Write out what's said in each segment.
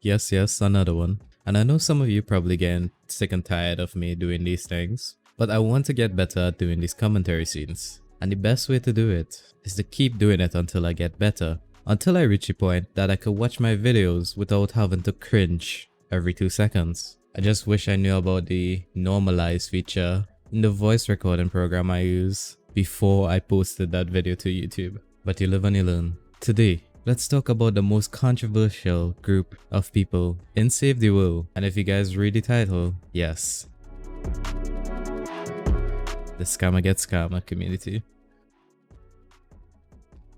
Yes, another one. And I know some of you probably getting sick and tired of me doing these things, but I want to get better at doing these commentary scenes. And the best way to do it is to keep doing it until I get better, until I reach a point that I could watch my videos without having to cringe every 2 seconds. I just wish I knew about the normalize feature in the voice recording program I use before I posted that video to YouTube. But you live and you learn. Today, let's talk about the most controversial group of people in Save the World. And if you guys read the title, yes, the Scammer Get Scammer community.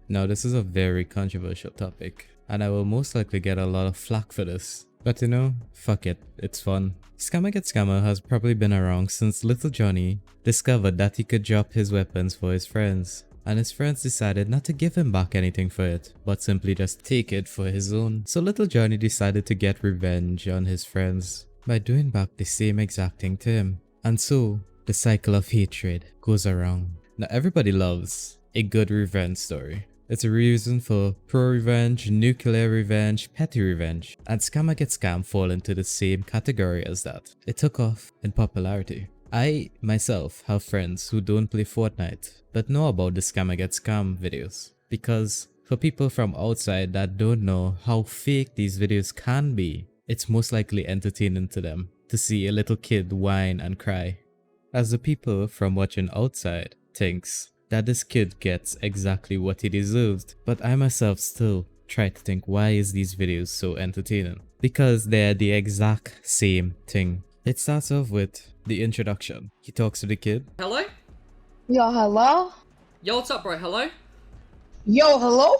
Now this is a very controversial topic, and I will most likely get a lot of flack for this. But you know, fuck it, it's fun. Scammer Get Scammer has probably been around since little Johnny discovered that he could drop his weapons for his friends. And his friends decided not to give him back anything for it, but simply just take it for his own. So little Johnny decided to get revenge on his friends by doing back the same exact thing to him. And so, the cycle of hatred goes around. Now everybody loves a good revenge story. It's a reason for pro-revenge, nuclear revenge, petty revenge, and Scammer Get Scam fall into the same category as that. It took off in popularity. I myself have friends who don't play Fortnite but know about the Scammer Get Scam videos, because for people from outside that don't know how fake these videos can be, it's most likely entertaining to them to see a little kid whine and cry, as the people from watching outside thinks that this kid gets exactly what he deserves. But I myself still try to think, why is these videos so entertaining? Because they're the exact same thing. It starts off with the introduction. He talks to the kid. Hello? Yo, hello? Yo, what's up, bro? Hello? Yo, hello?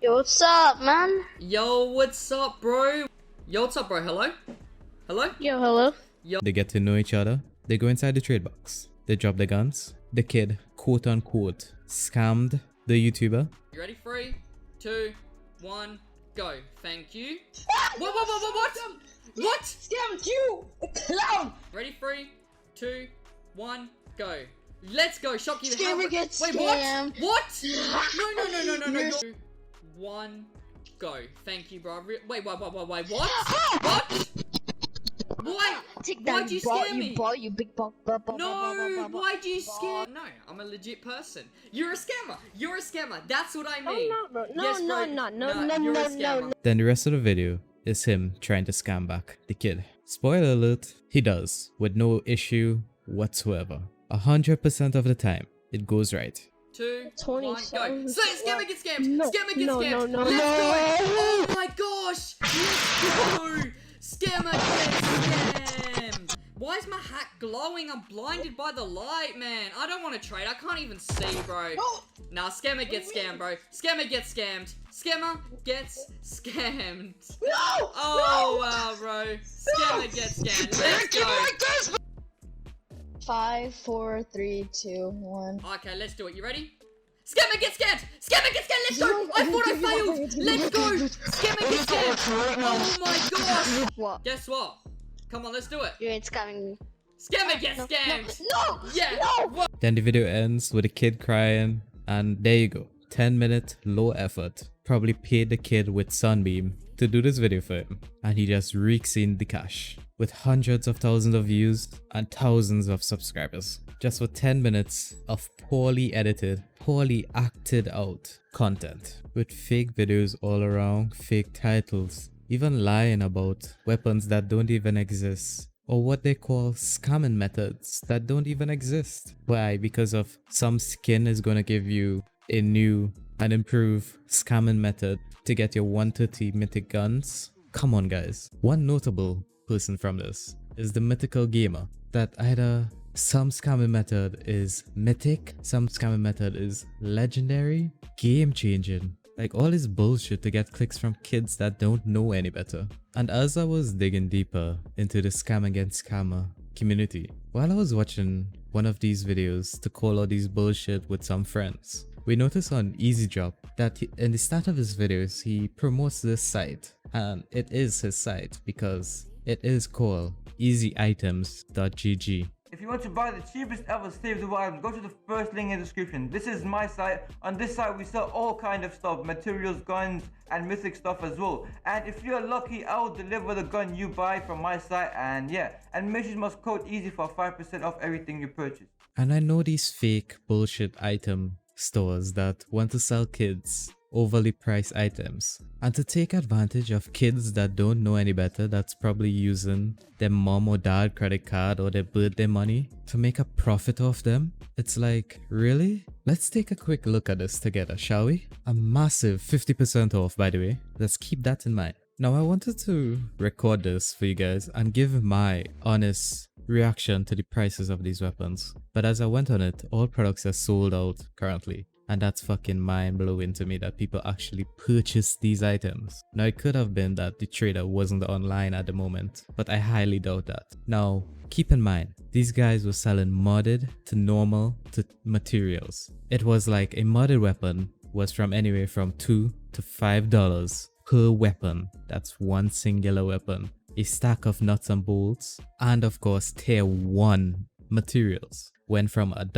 Yo, what's up, man? Yo, what's up, bro? Yo, what's up, bro? Hello? Hello? Yo, hello? Yo. They get to know each other. They go inside the trade box. They drop their guns. The kid, quote unquote, scammed the YouTuber. You ready? 3, 2, 1, go. Thank you. What? What? Scammed you! Clown! Ready? 3, 2, 1, go. Let's go. Shopkeeper. Scammer gets Wait, scammed. what? No. 2, 1, go. Thank you, bro. Wait, what? What? Why? Why'd you scare me? You big ball. No, why'd you scare? No, I'm a legit person. You're a scammer. You're a scammer. That's what I mean. No. Then the rest of the video is him trying to scam back the kid. Spoiler alert, he does, with no issue whatsoever. 100% of the time, it goes right. 2, 20 1, go. seconds. Scammer get scammed. No, Scammer get no, scammed. no, Let's no. go. Oh my gosh. Let's go. Scammer get scammed. Why is my hat glowing? I'm blinded by the light, man. I don't want to trade. I can't even see, bro. Nah, scammer gets scammed, bro. Scammer gets scammed. Scammer gets scammed. No! Oh, wow, bro. Scammer gets scammed. Let's go. 5, 4, 3, 2, 1. Okay, let's do it. You ready? Scammer get scammed! Scammer get scammed! Let's go! I thought I failed! Let's go! Scammer get scammed! Oh my gosh! What? Guess what? Come on, let's do it. You ain't scamming me. Scammer get scammed! No! Yeah! No! Then the video ends with a kid crying, and there you go. 10-minute, low effort. Probably paid the kid with Sunbeam to do this video for him, and he just reeks in the cash with hundreds of thousands of views and thousands of subscribers, just for 10 minutes of poorly edited, poorly acted out content with fake videos all around, fake titles, even lying about weapons that don't even exist, or what they call scamming methods that don't even exist. Why? Because of some skin is gonna give you a new and improved scamming method to get your 130 mythic guns. Come on guys. One notable person from this is the mythical gamer, that either some scamming method is mythic, some scamming method is legendary, game changing. Like all this bullshit to get clicks from kids that don't know any better. And as I was digging deeper into the Scam Against Scammer community, while I was watching one of these videos to call out these bullshit with some friends, we noticed on Easy Drop that in the start of his videos he promotes this site, and it is his site because it is called easyitems.gg. If you want to buy the cheapest ever savable item, go to the first link in the description. This is my site. On this site we sell all kind of stuff, materials, guns, and mythic stuff as well. And if you're lucky, I will deliver the gun you buy from my site. And yeah, and make sure you must code easy for 5% off everything you purchase. And I know these fake bullshit item stores that want to sell kids overly priced items and to take advantage of kids that don't know any better, that's probably using their mom or dad credit card or their birthday money to make a profit off them. It's like, really? Let's take a quick look at this together, shall we? A massive 50% off, by the way. Let's keep that in mind. Now I wanted to record this for you guys and give my honest reaction to the prices of these weapons, but as I went on it, all products are sold out currently. And that's fucking mind-blowing to me that people actually purchase these items. Now it could have been that the trader wasn't online at the moment, but I highly doubt that. Now keep in mind, these guys were selling modded to normal to materials. It was like a modded weapon was from anywhere from $2 to $5 per weapon. That's one singular weapon. A stack of nuts and bolts, and of course tier 1 materials went from $1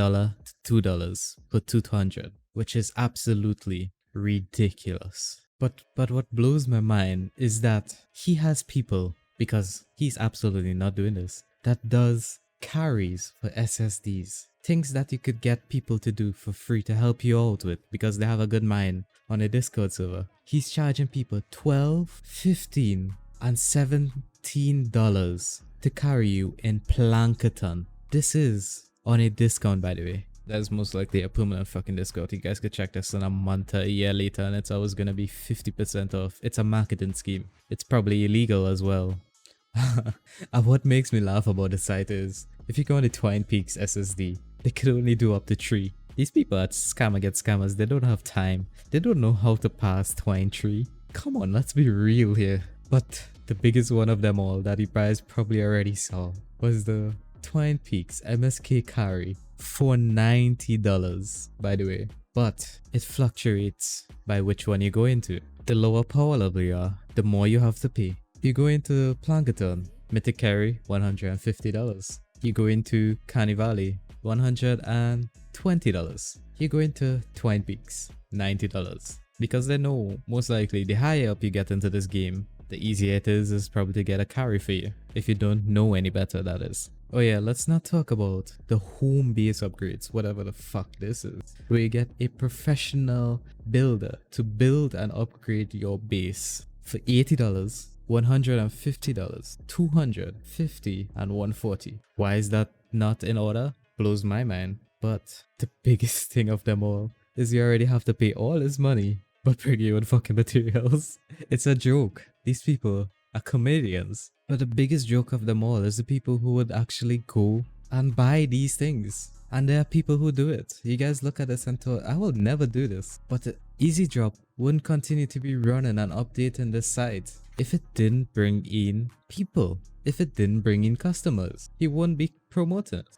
to $2 per 200, which is absolutely ridiculous. But what blows my mind is that he has people, because he's absolutely not doing this, that does carries for SSDs. Things that you could get people to do for free to help you out with because they have a good mind on a Discord server. He's charging people $12, $15, and $17 to carry you in Plankaton. This is on a discount, by the way. That's most likely a permanent fucking discount. You guys could check this in a month or a year later and it's always gonna be 50% off. It's a marketing scheme. It's probably illegal as well. And what makes me laugh about the site is, if you go on the Twine Peaks SSD, they could only do up to 3. These people at Scammer Get Scammers, they don't have time. They don't know how to pass Twine 3. Come on, let's be real here. But the biggest one of them all that you guys probably already saw was the Twine Peaks MSK carry for $90, by the way. But it fluctuates by which one you go into. The lower power level you are, the more you have to pay. You go into Plankaton, Mythic Carry, $150. You go into Carnivale, $120. You go into Twine Peaks, $90. Because they know, most likely, the higher up you get into this game, the easier it is probably to get a carry for you. If you don't know any better, that is. Oh yeah, let's not talk about the home base upgrades, whatever the fuck this is, where you get a professional builder to build and upgrade your base for $80, $150, $250, and $140. Why is that not in order? Blows my mind. But the biggest thing of them all is you already have to pay all this money but bring you in fucking materials. It's a joke. These people are comedians. But the biggest joke of them all is the people who would actually go and buy these things. And there are people who do it. You guys look at this and thought, I will never do this. But the Easy Drop wouldn't continue to be running and updating this site if it didn't bring in people. If it didn't bring in customers. He wouldn't be promoting it.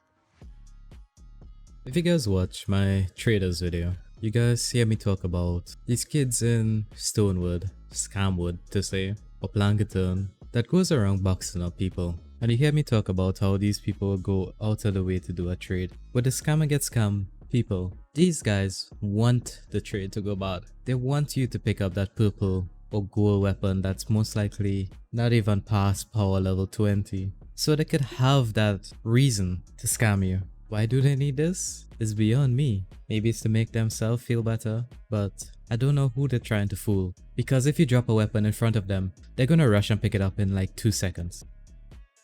If you guys watch my traders video, you guys hear me talk about these kids in Stonewood, Scamwood to say, or Plankaton, that goes around boxing up people. And you hear me talk about how these people go out of the way to do a trade. With the Scammer Get Scam people, these guys want the trade to go bad. They want you to pick up that purple or gold weapon that's most likely not even past power level 20. So they could have that reason to scam you. Why do they need this? It's beyond me. Maybe it's to make themselves feel better, but I don't know who they're trying to fool. Because if you drop a weapon in front of them, they're gonna rush and pick it up in like 2 seconds.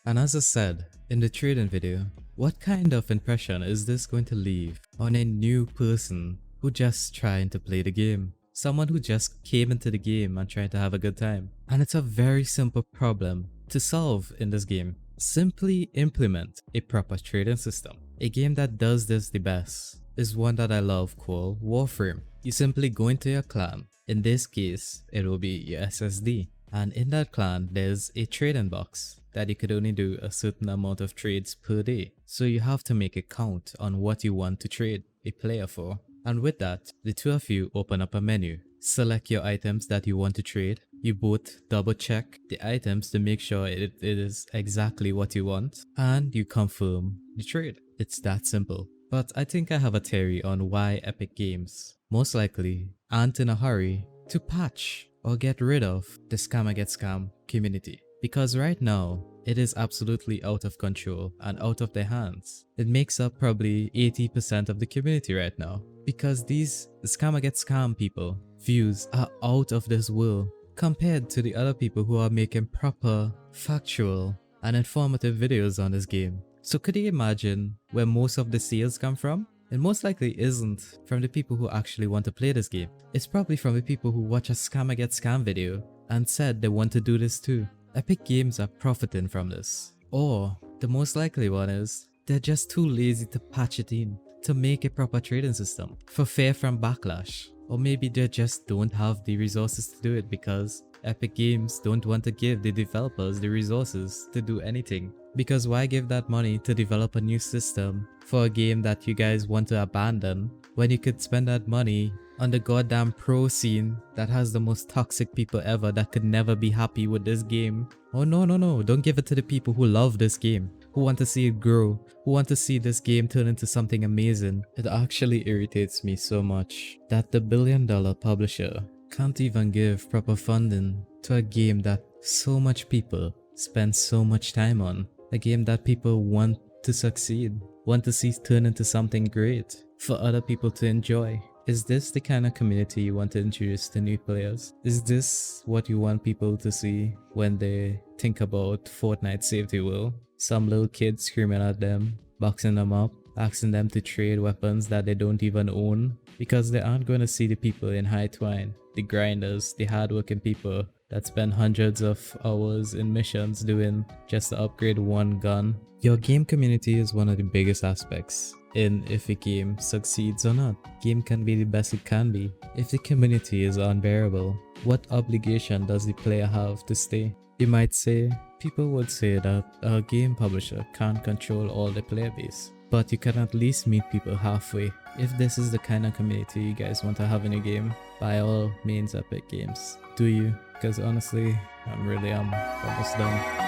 And as I said in the trading video, what kind of impression is this going to leave on a new person who just trying to play the game? Someone who just came into the game and trying to have a good time. And it's a very simple problem to solve in this game. Simply implement a proper trading system. A game that does this the best is one that I love called Warframe. You simply go into your clan. In this case, it will be your SSD. And in that clan, there's a trading box that you could only do a certain amount of trades per day. So you have to make a count on what you want to trade a player for. And with that, the two of you open up a menu. Select your items that you want to trade. You both double check the items to make sure it is exactly what you want, and you confirm the trade. It's that simple. But I think I have a theory on why Epic Games most likely aren't in a hurry to patch or get rid of the scammer get scam community. Because right now, it is absolutely out of control and out of their hands. It makes up probably 80% of the community right now. Because these scammer get scam people views are out of this world compared to the other people who are making proper, factual, and informative videos on this game. So could you imagine where most of the sales come from? It most likely isn't from the people who actually want to play this game. It's probably from the people who watch a scammer get scam video and said they want to do this too. Epic Games are profiting from this. Or the most likely one is they're just too lazy to patch it in to make a proper trading system for fear from backlash. Or maybe they just don't have the resources to do it because Epic Games don't want to give the developers the resources to do anything. Because why give that money to develop a new system for a game that you guys want to abandon when you could spend that money on the goddamn pro scene that has the most toxic people ever that could never be happy with this game? Oh no, don't give it to the people who love this game, who want to see it grow, who want to see this game turn into something amazing. It actually irritates me so much that the billion-dollar publisher can't even give proper funding to a game that so much people spend so much time on. A game that people want to succeed, want to see turn into something great for other people to enjoy. Is this the kind of community you want to introduce to new players? Is this what you want people to see when they think about Fortnite Save the World? Some little kids screaming at them, boxing them up, asking them to trade weapons that they don't even own, because they aren't going to see the people in High Twine, the grinders, the hardworking people that spend hundreds of hours in missions doing just to upgrade one gun. Your game community is one of the biggest aspects in if a game succeeds or not. Game can be the best it can be. If the community is unbearable, what obligation does the player have to stay? You might say, people would say that a game publisher can't control all the player base, but you can at least meet people halfway. If this is the kind of community you guys want to have in a game, by all means Epic Games, do you? Because honestly, I'm almost done.